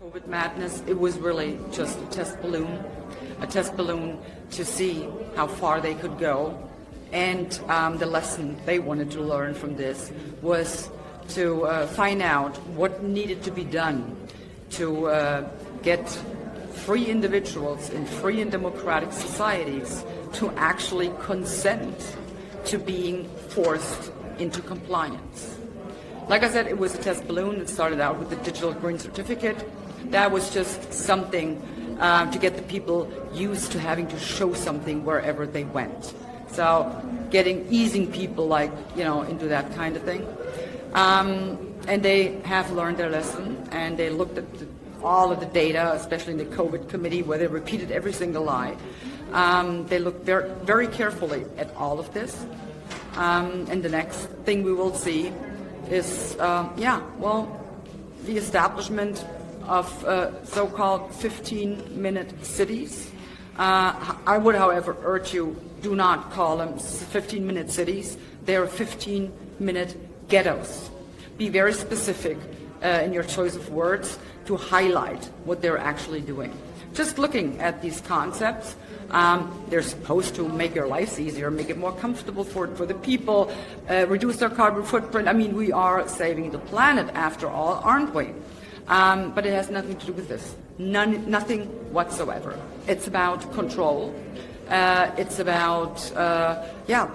COVID madness, it was really just a test balloon to see how far they could go. And the lesson they wanted to learn from this was to find out what needed to be done to get free individuals in free and democratic societies to actually consent to being forced into compliance. Like I said, it was a test balloon. It started out with the digital green certificate. That was just something to get the people used to having to show something wherever they went. So easing people into that kind of thing. And they have learned their lesson, and they looked at all of the data, especially in the COVID committee, where they repeated every single lie. They looked very, very carefully at all of this. And the next thing we will see is, the establishment of so-called 15-minute cities. I would, however, urge you, do not call them 15-minute cities. They're 15-minute ghettos. Be very specific in your choice of words to highlight what they're actually doing. Just looking at these concepts, they're supposed to make your lives easier, make it more comfortable for the people, reduce their carbon footprint. I mean, we are saving the planet after all, aren't we? But it has nothing to do with this. Nothing whatsoever. It's about control. It's about,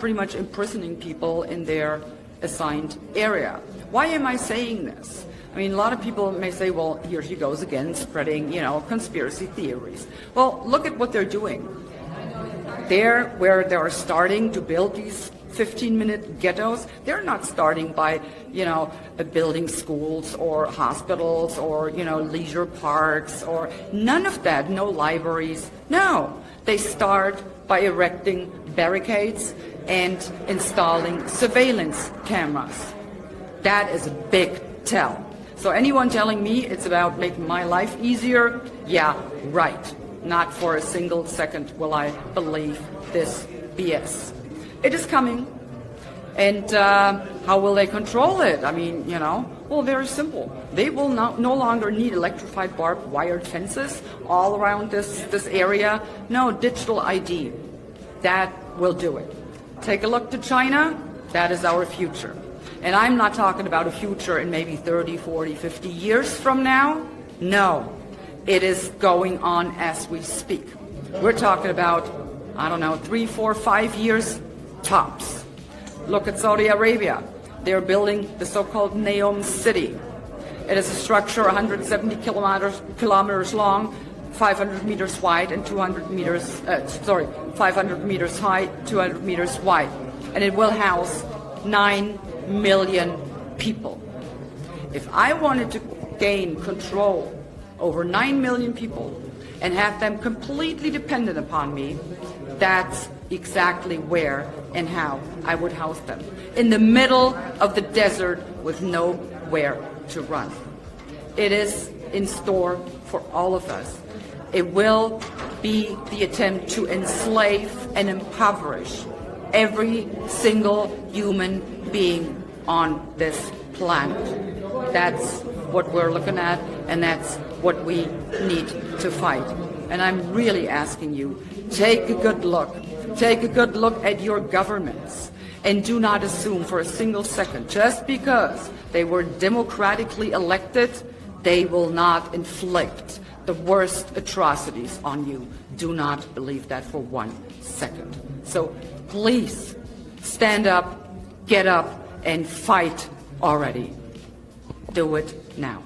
pretty much imprisoning people in their assigned area. Why am I saying this? I mean, a lot of people may say, well, here she goes again, spreading, conspiracy theories. Well, look at what they're doing. Where they're starting to build these 15-minute ghettos, they're not starting by, building schools or hospitals or, leisure parks or none of that, no libraries. No, they start by erecting barricades and installing surveillance cameras. That is a big tell. So anyone telling me it's about making my life easier, yeah, right. Not for a single second will I believe this BS. It is coming. And how will they control it? I mean, well, very simple. They will no longer need electrified barbed wire fences all around this area. No, digital ID. That will do it. Take a look to China. That is our future. And I'm not talking about a future in maybe 30, 40, 50 years from now. No, it is going on as we speak. We're talking about, 3, 4, 5 years tops. Look at Saudi Arabia. They're building the so-called NEOM city. It is a structure 170 kilometers long, 500 meters wide, and 500 meters high, 200 meters wide. And it will house 9 million people. If I wanted to gain control over 9 million people and have them completely dependent upon me, that's exactly where and how I would house them. In the middle of the desert with nowhere to run. It is in store for all of us. It will be the attempt to enslave and impoverish every single human being on this planet. That's what we're looking at, and that's what we need to fight. And I'm really asking you, take a good look. Take a good look at your governments, and do not assume for a single second, just because they were democratically elected, they will not inflict the worst atrocities on you. Do not believe that for 1 second. So please stand up, get up, and fight already. Do it now.